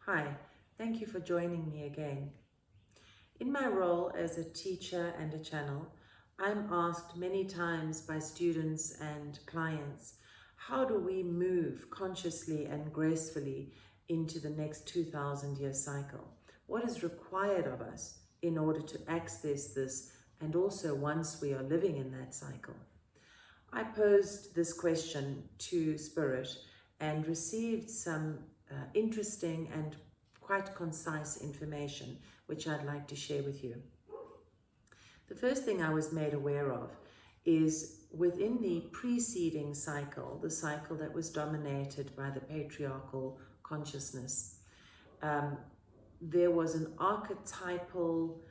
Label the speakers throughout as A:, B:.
A: Hi, thank you for joining me again. In my role as a teacher and a channel, I'm asked many times by students and clients, how do we move consciously and gracefully into the next 2000-year cycle? What is required of us in order to access this, and also once we are living in that cycle? I posed this question to Spirit and received some interesting and quite concise information, which I'd like to share with you. The first thing I was made aware of is within the preceding cycle, the cycle that was dominated by the patriarchal consciousness, there was an archetypal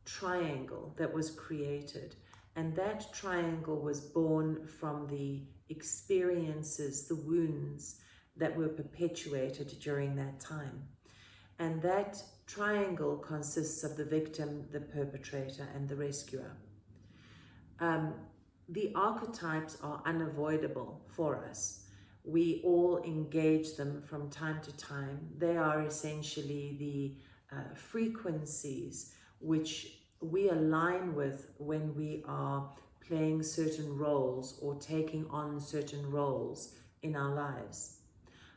A: triangle that was created. And that triangle was born from the experiences, the wounds that were perpetuated during that time. And that triangle consists of the victim, the perpetrator, and the rescuer. The archetypes are unavoidable for us. We all engage them from time to time. They are essentially the frequencies which we align with when we are playing certain roles or taking on certain roles in our lives.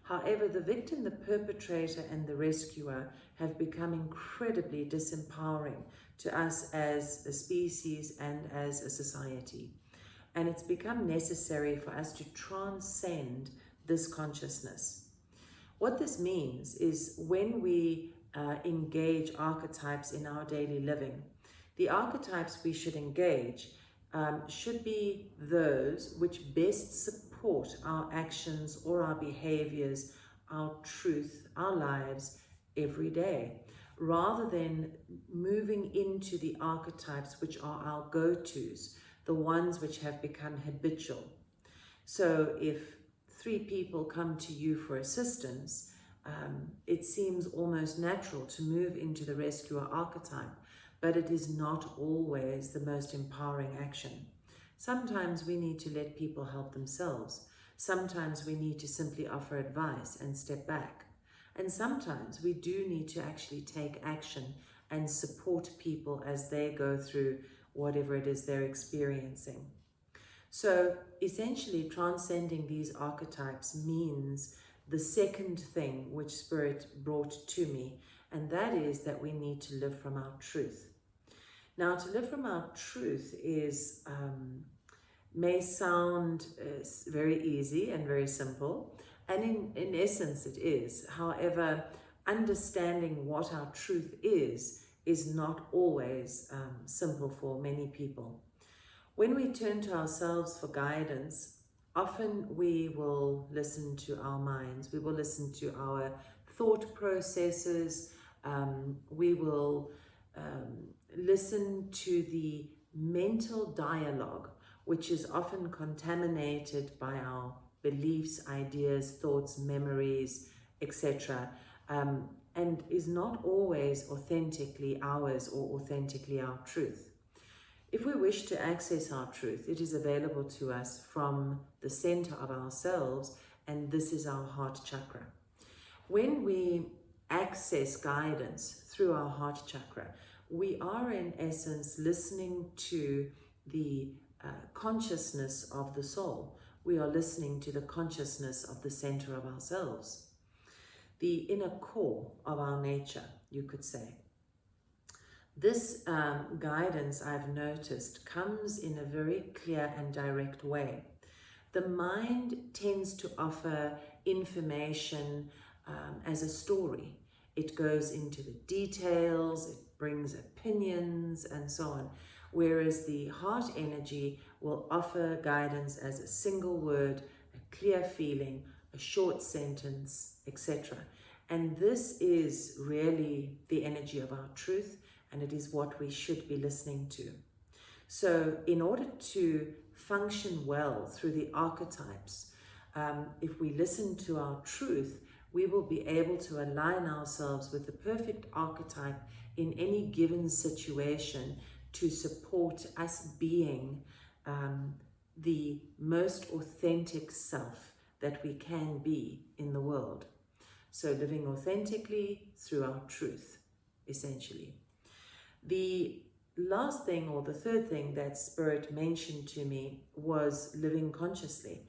A: However, the victim, the perpetrator, and the rescuer have become incredibly disempowering to us as a species and as a society. And it's become necessary for us to transcend this consciousness. What this means is when we engage archetypes in our daily living, the archetypes we should engage should be those which best support our actions or our behaviors, our truth, our lives every day, rather than moving into the archetypes which are our go-tos, the ones which have become habitual. So if 3 people come to you for assistance, it seems almost natural to move into the rescuer archetype, but it is not always the most empowering action. Sometimes we need to let people help themselves. Sometimes we need to simply offer advice and step back. And sometimes we do need to actually take action and support people as they go through whatever it is they're experiencing. So essentially, transcending these archetypes means the second thing which Spirit brought to me, and that is that we need to live from our truth. Now, to live from our truth is may sound very easy and very simple, and in essence it is. However, understanding what our truth is not always simple for many people. When we turn to ourselves for guidance, often we will listen to our minds, we will listen to our thought processes, we will listen to the mental dialogue, which is often contaminated by our beliefs, ideas, thoughts, memories, etc., and is not always authentically ours or authentically our truth. If we wish to access our truth, it is available to us from the center of ourselves, and this is our heart chakra. When we access guidance through our heart chakra, we are in essence listening to the consciousness of the soul. We are listening to the consciousness of the center of ourselves, the inner core of our nature, you could say. This guidance, I've noticed, comes in a very clear and direct way. The mind tends to offer information as a story. It goes into the details, it brings opinions, and so on. Whereas the heart energy will offer guidance as a single word, a clear feeling, a short sentence, etc. And this is really the energy of our truth, and it is what we should be listening to. So in order to function well through the archetypes, if we listen to our truth, we will be able to align ourselves with the perfect archetype in any given situation to support us being the most authentic self that we can be in the world. So living authentically through our truth, essentially. The last thing, or the third thing that Spirit mentioned to me, was living consciously.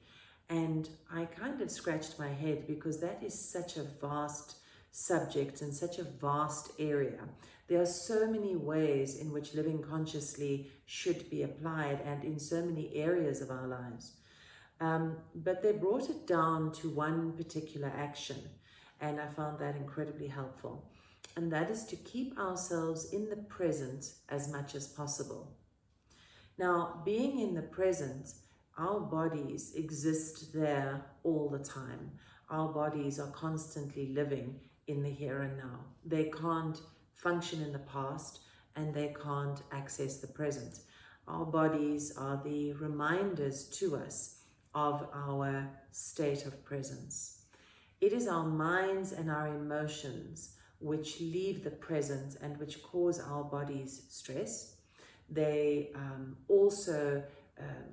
A: And I kind of scratched my head because that is such a vast subject and such a vast area. There are so many ways in which living consciously should be applied and in so many areas of our lives. But they brought it down to one particular action, and I found that incredibly helpful. And that is to keep ourselves in the present as much as possible. Now, being in the present, our bodies exist there all the time. Our bodies are constantly living in the here and now. They can't function in the past and they can't access the present. Our bodies are the reminders to us of our state of presence. It is our minds and our emotions which leave the present and which cause our bodies stress. They also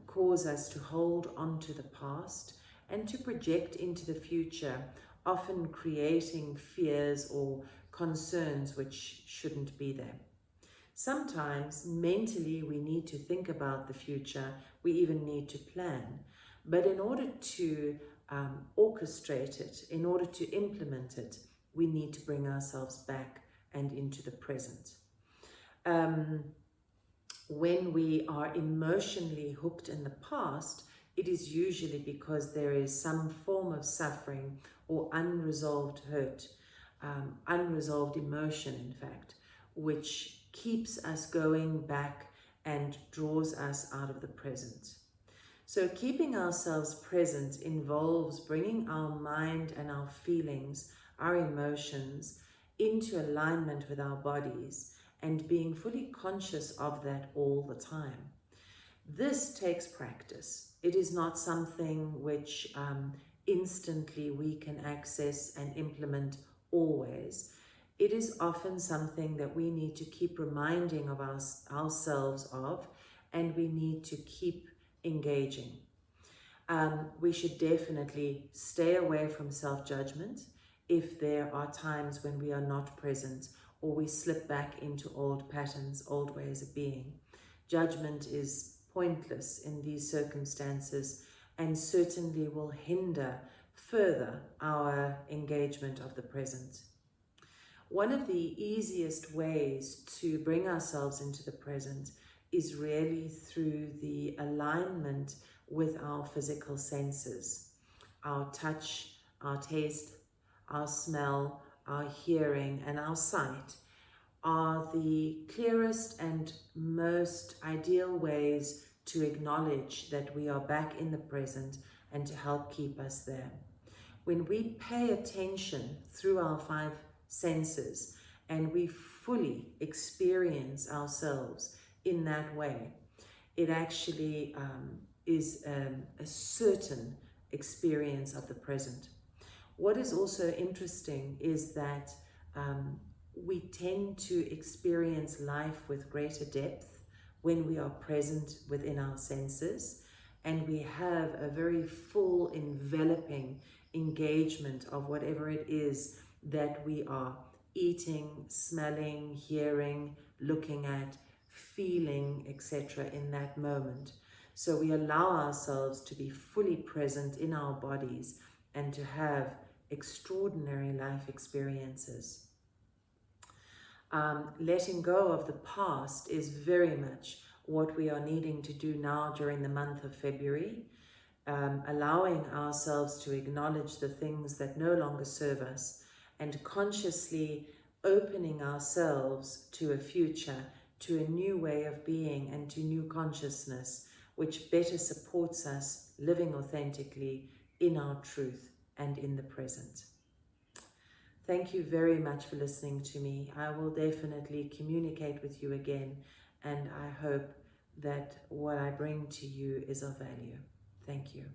A: cause us to hold on to the past and to project into the future, often creating fears or concerns which shouldn't be there. Sometimes mentally we need to think about the future, we even need to plan, but in order to orchestrate it, in order to implement it, we need to bring ourselves back and into the present. When we are emotionally hooked in the past, it is usually because there is some form of suffering or unresolved hurt, unresolved emotion, in fact, which keeps us going back and draws us out of the present. So keeping ourselves present involves bringing our mind and our feelings, our emotions, into alignment with our bodies and being fully conscious of that all the time. This takes practice. It is not something which instantly we can access and implement always. It is often something that we need to keep reminding of ourselves of, and we need to keep engaging. We should definitely stay away from self-judgment if there are times when we are not present or we slip back into old patterns, old ways of being. Judgment is pointless in these circumstances and certainly will hinder further our engagement of the present. One of the easiest ways to bring ourselves into the present is really through the alignment with our physical senses. Our touch, our taste, our smell, our hearing, and our sight are the clearest and most ideal ways to acknowledge that we are back in the present and to help keep us there. When we pay attention through our five senses and we fully experience ourselves in that way, it actually is a certain experience of the present. What is also interesting is that we tend to experience life with greater depth when we are present within our senses, and we have a very full, enveloping engagement of whatever it is that we are eating, smelling, hearing, looking at, feeling, etc. in that moment. So we allow ourselves to be fully present in our bodies and to have extraordinary life experiences. Letting go of the past is very much what we are needing to do now during the month of February, allowing ourselves to acknowledge the things that no longer serve us and consciously opening ourselves to a future, to a new way of being and to new consciousness, which better supports us living authentically in our truth and in the present. Thank you very much for listening to me. I will definitely communicate with you again, and I hope that what I bring to you is of value. Thank you.